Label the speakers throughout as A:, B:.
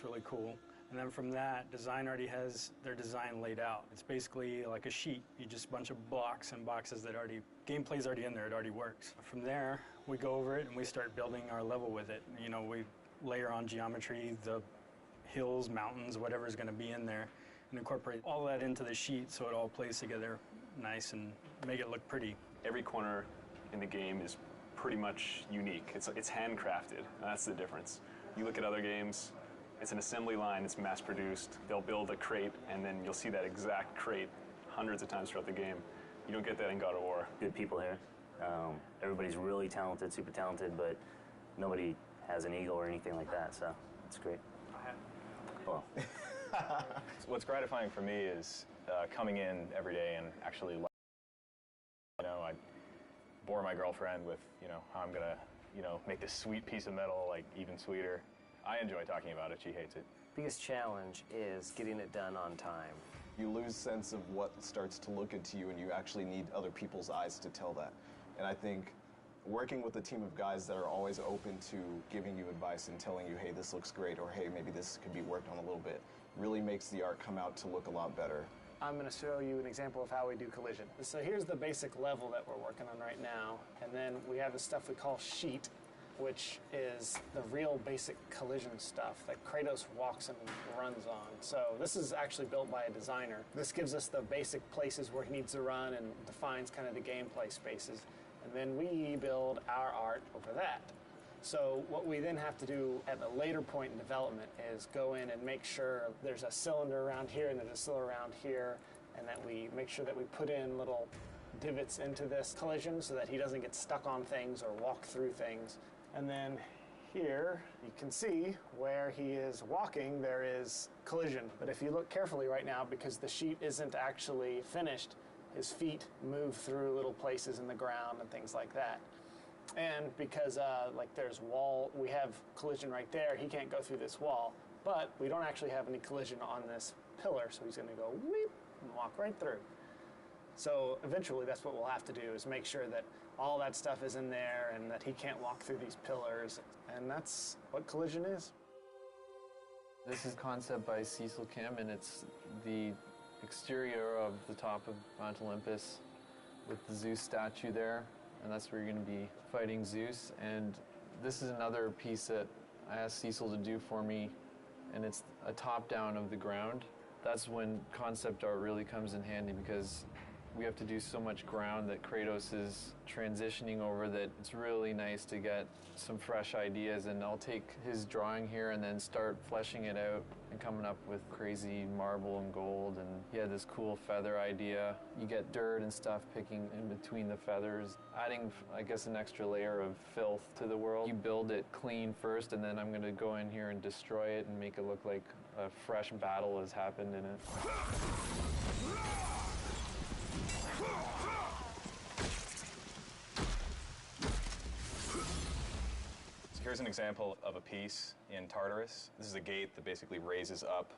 A: looks really cool. And then from that, design already has their design laid out. It's basically like a sheet. You just a bunch of blocks and boxes that gameplay's already in there, it already works. From there, we go over it and we start building our level with it. You know, we layer on geometry, the hills, mountains, whatever's gonna be in there, and incorporate all that into the sheet so it all plays together nice and make it look pretty.
B: Every corner in the game is pretty much unique. It's handcrafted, and that's the difference. You look at other games, it's an assembly line, it's mass-produced. They'll build a crate, and then you'll see that exact crate hundreds of times throughout the game. You don't get that in God of War.
C: Good people here. Everybody's really talented, super talented, but nobody has an ego or anything like that, so it's great. Well.
D: What's gratifying for me is coming in every day and actually, I bore my girlfriend with, how I'm gonna, make this sweet piece of metal, like, even sweeter. I enjoy talking about it. She hates it.
E: Biggest challenge is getting it done on time.
F: You lose sense of what starts to look into you, and you actually need other people's eyes to tell that. And I think working with a team of guys that are always open to giving you advice and telling you, hey, this looks great, or hey, maybe this could be worked on a little bit, really makes the art come out to look a lot better.
G: I'm going to show you an example of how we do collision. So here's the basic level that we're working on right now, and then we have the stuff we call sheet, which is the real basic collision stuff that Kratos walks and runs on. So this is actually built by a designer. This gives us the basic places where he needs to run and defines kind of the gameplay spaces. And then we build our art over that. So what we then have to do at a later point in development is go in and make sure there's a cylinder around here and there's a cylinder around here, and that we make sure that we put in little divots into this collision so that he doesn't get stuck on things or walk through things. And then here, you can see where he is walking, there is collision. But if you look carefully right now, because the sheet isn't actually finished, his feet move through little places in the ground and things like that. And because there's wall, we have collision right there, he can't go through this wall. But we don't actually have any collision on this pillar, so he's gonna go weep and walk right through. So eventually that's what we'll have to do, is make sure that all that stuff is in there and that he can't walk through these pillars. And that's what collision is.
H: This is concept by Cecil Kim, and it's the exterior of the top of Mount Olympus with the Zeus statue there. And that's where you're going to be fighting Zeus. And this is another piece that I asked Cecil to do for me, and it's a top-down of the ground. That's when concept art really comes in handy, because we have to do so much ground that Kratos is transitioning over that it's really nice to get some fresh ideas. And I'll take his drawing here and then start fleshing it out and coming up with crazy marble and gold. And he had this cool feather idea. You get dirt and stuff picking in between the feathers, adding, I guess, an extra layer of filth to the world. You build it clean first, and then I'm going to go in here and destroy it and make it look like a fresh battle has happened in it.
D: Here's an example of a piece in Tartarus. This is a gate that basically raises up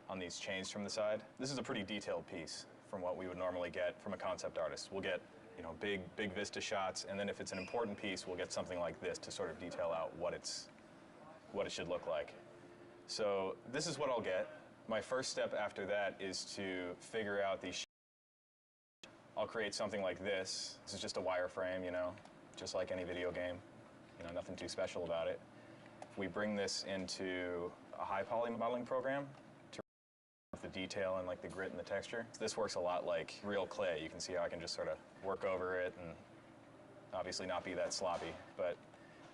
D: on these chains from the side. This is a pretty detailed piece from what we would normally get from a concept artist. We'll get, big vista shots, and then if it's an important piece, we'll get something like this to sort of detail out what it should look like. So this is what I'll get. My first step after that is to figure out these. I'll create something like this. This is just a wireframe, just like any video game. Nothing too special about it. We bring this into a high poly modeling program to with the detail and like the grit and the texture. This works a lot like real clay. You can see how I can just sort of work over it and obviously not be that sloppy, but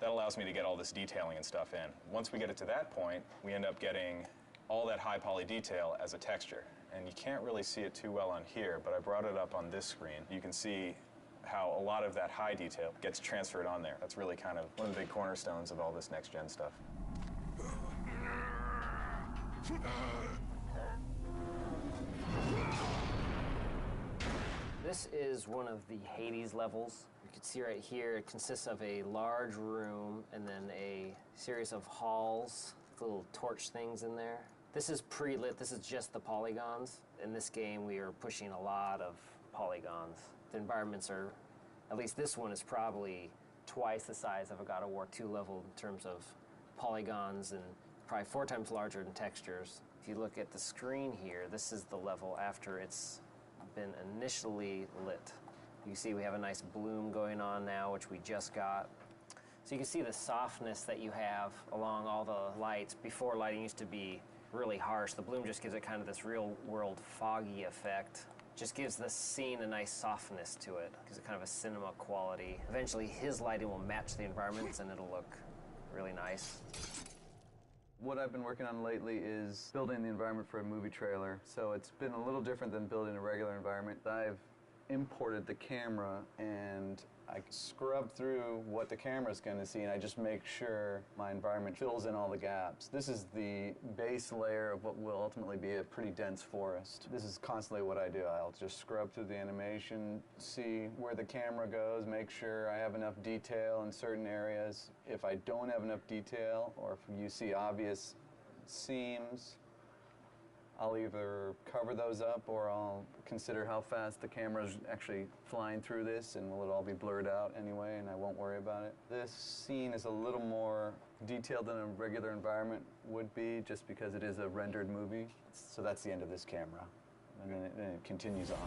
D: that allows me to get all this detailing and stuff in. Once we get it to that point, we end up getting all that high poly detail as a texture. And you can't really see it too well on here, but I brought it up on this screen. You can see how a lot of that high detail gets transferred on there. That's really kind of one of the big cornerstones of all this next-gen stuff.
E: This is one of the Hades levels. You can see right here, it consists of a large room and then a series of halls with little torch things in there. This is pre-lit, this is just the polygons. In this game, we are pushing a lot of polygons. The environments are, at least this one is probably twice the size of a God of War 2 level in terms of polygons and probably 4 times larger in textures. If you look at the screen here, this is the level after it's been initially lit. You can see we have a nice bloom going on now, which we just got. So you can see the softness that you have along all the lights. Before, lighting used to be really harsh. The bloom just gives it kind of this real-world foggy effect. Just gives the scene a nice softness to it. Gives it kind of a cinema quality. Eventually, his lighting will match the environments, and it'll look really nice.
H: What I've been working on lately is building the environment for a movie trailer. So it's been a little different than building a regular environment. I've imported the camera and I scrub through what the camera's going to see, and I just make sure my environment fills in all the gaps. This is the base layer of what will ultimately be a pretty dense forest. This is constantly what I do. I'll just scrub through the animation, see where the camera goes, make sure I have enough detail in certain areas. If I don't have enough detail, or if you see obvious seams, I'll either cover those up or I'll consider how fast the camera's actually flying through this, and will it all be blurred out anyway, and I won't worry about it. This scene is a little more detailed than a regular environment would be, just because it is a rendered movie. So that's the end of this camera, and then it continues on.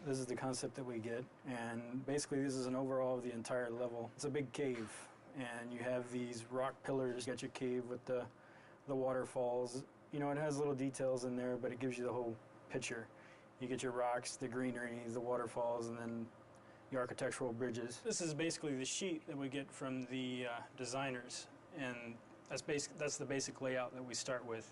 A: This is the concept that we get, and basically this is an overall of the entire level. It's a big cave, and you have these rock pillars. You got your cave with the waterfalls. You know, it has little details in there, but it gives you the whole picture. You get your rocks, the greenery, the waterfalls, and then the architectural bridges. This is basically the sheet that we get from the designers, and that's the basic layout that we start with.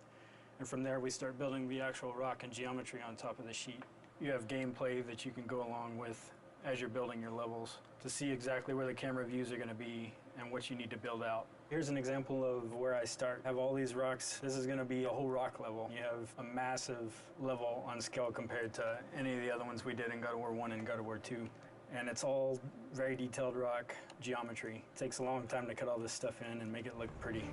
A: And from there we start building the actual rock and geometry on top of the sheet. You have gameplay that you can go along with as you're building your levels to see exactly where the camera views are going to be and what you need to build out. Here's an example of where I start. I have all these rocks. This is going to be a whole rock level. You have a massive level on scale compared to any of the other ones we did in God of War 1 and God of War 2. And it's all very detailed rock geometry. It takes a long time to cut all this stuff in and make it look pretty.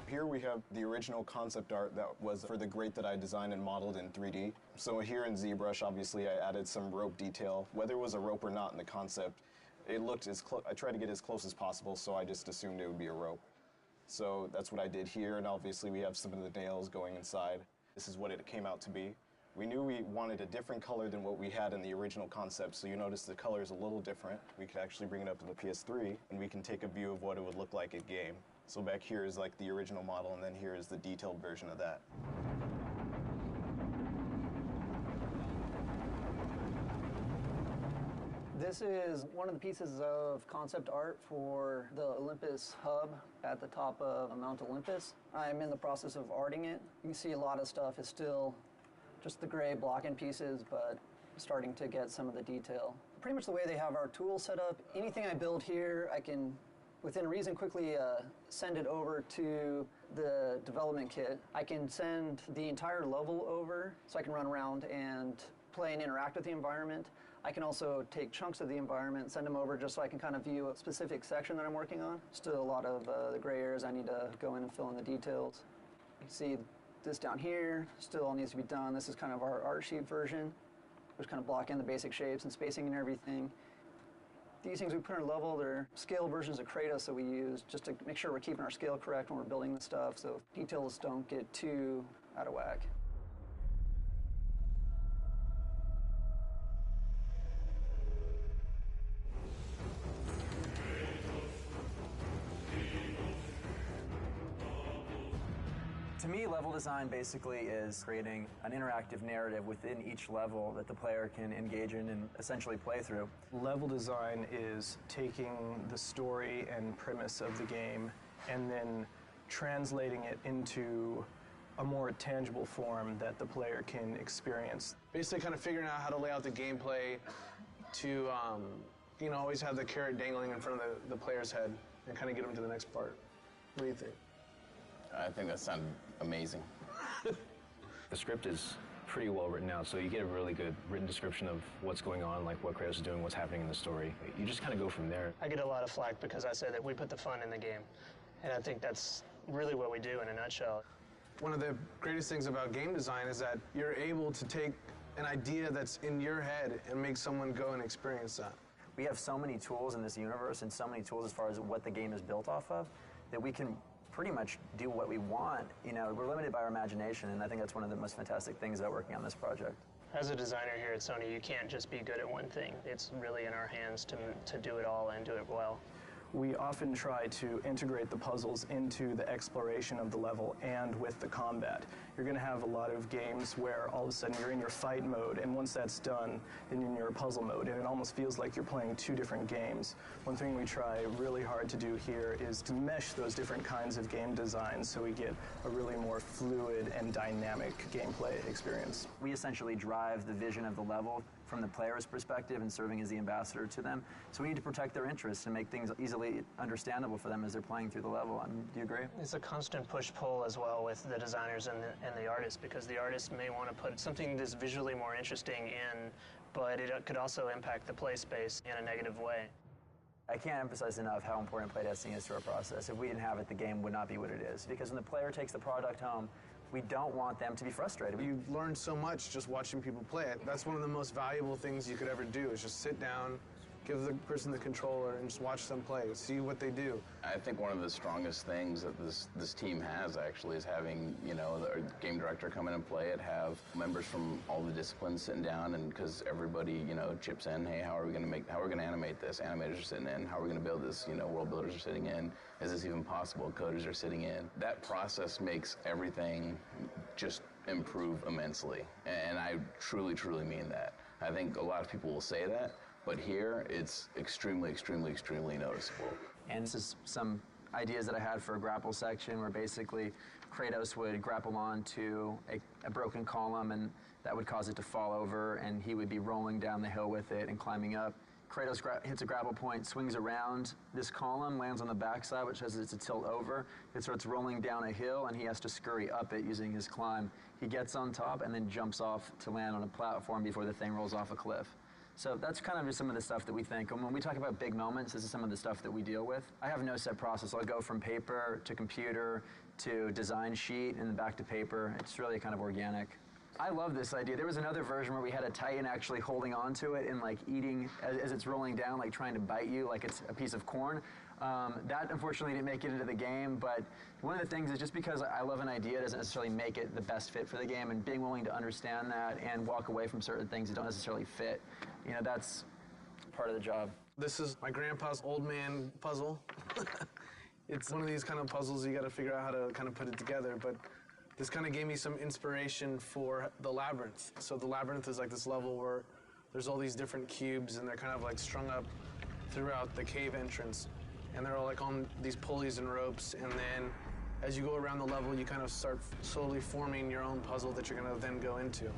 F: Here we have the original concept art that was for the grate that I designed and modeled in 3D. So here in ZBrush, obviously, I added some rope detail. Whether it was a rope or not in the concept, it looked as close. I tried to get as close as possible, so I just assumed it would be a rope. So that's what I did here, and obviously we have some of the nails going inside. This is what it came out to be. We knew we wanted a different color than what we had in the original concept, so you notice the color is a little different. We could actually bring it up to the PS3, and we can take a view of what it would look like at game. So back here is like the original model, and then here is the detailed version of that.
I: This is one of the pieces of concept art for the Olympus hub at the top of Mount Olympus. I'm in the process of arting it. You can see a lot of stuff is still just the gray block-in pieces, but starting to get some of the detail. Pretty much the way they have our tools set up, anything I build here, I can within reason quickly send it over to the development kit. I can send the entire level over so I can run around and play and interact with the environment. I can also take chunks of the environment, send them over just so I can kind of view a specific section that I'm working on. Still a lot of the gray areas I need to go in and fill in the details. You can see this down here still all needs to be done. This is kind of our art sheet version, which kind of block in the basic shapes and spacing and everything. These things we put in our level, they're scale versions of Kratos that we use just to make sure we're keeping our scale correct when we're building the stuff, so details don't get too out of whack.
J: To me, level design basically is creating an interactive narrative within each level that the player can engage in and essentially play through.
K: Level design is taking the story and premise of the game and then translating it into a more tangible form that the player can experience.
G: Basically kind of figuring out how to lay out the gameplay to, always have the carrot dangling in front of the player's head and kind of get them to the next part. What do you think?
L: I think that sounded amazing.
C: The script is
L: pretty well written out, so you get a really good written description of what's going on, like what Kratos is doing, what's happening in the story. You just kind of go from there.
M: I get a lot of flack because I say that we put the fun in the game, and I think that's really what we do in a nutshell.
N: One of the greatest things about game design is that you're able to take an idea that's in your head and make someone go and experience that.
J: We have so many tools in this universe and so many tools as far as what the game is built off of that we can pretty much do what we want. You know, we're limited by our imagination, and I think that's one of the most fantastic things about working on this project.
M: As a designer here at Sony, you can't just be good at one thing. It's really in our hands to do it all and do it well.
K: We often try to integrate the puzzles into the exploration of the level and with the combat. You're going to have a lot of games where all of a sudden you're in your fight mode, and once that's done, then you're in your puzzle mode, and it almost feels like you're playing two different games. One thing we try really hard to do here is to mesh those different kinds of game designs so we get a really more fluid and dynamic gameplay experience.
J: We essentially drive the vision of the level from the player's perspective and serving as the ambassador to them. So we need to protect their interests and make things easily understandable for them as they're playing through the level. Do you agree?
M: It's a constant push-pull as well with the designers and the artists, because the artist may want to put something that's visually more interesting in, but it could also impact the play space in a negative way.
J: I can't emphasize enough how important playtesting is to our process. If we didn't have it, the game would not be what it is. Because when the player takes the product home, we don't want them to be frustrated.
N: You learn so much just watching people play it. That's one of the most valuable things you could ever do, is just sit down, give the person the controller, and just watch them play, see what they do.
O: I think one of the strongest things that this team has actually is having, you know, the game director come in and play it, have members from all the disciplines sitting down, and because everybody, you know, chips in, hey, how are we going to animate this? Animators are sitting in. How are we going to build this? You know, world builders are sitting in. Is this even possible? Coders are sitting in. That process makes everything just improve immensely, and I truly, truly mean that. I think a lot of people will say that, but here, it's extremely, extremely, extremely noticeable.
J: And this is some ideas that I had for a grapple section where basically Kratos would grapple onto a broken column, and that would cause it to fall over, and he would be rolling down the hill with it and climbing up. Kratos hits a grapple point, swings around this column, lands on the backside, which has it to tilt over. It starts rolling down a hill, and he has to scurry up it using his climb. He gets on top and then jumps off to land on a platform before the thing rolls off a cliff. So that's kind of just some of the stuff that we think. And when we talk about big moments, this is some of the stuff that we deal with. I have no set process. I'll go from paper to computer to design sheet and then back to paper. It's really kind of organic. I love this idea. There was another version where we had a Titan actually holding onto it and like eating as it's rolling down, like trying to bite you like it's a piece of corn. That unfortunately didn't make it into the game, but one of the things is just because I love an idea doesn't necessarily make it the best fit for the game, and being willing to understand that and walk away from certain things that don't necessarily fit, you know, that's part of the job.
N: This is my grandpa's old man puzzle. It's one of these kind of puzzles you got to figure out how to kind of put it together, but this kind of gave me some inspiration for the Labyrinth. So the Labyrinth is like this level where there's all these different cubes, and they're kind of like strung up throughout the cave entrance. And they're all like on these pulleys and ropes, and then as you go around the level, you kind of start slowly forming your own puzzle that you're going to then go into.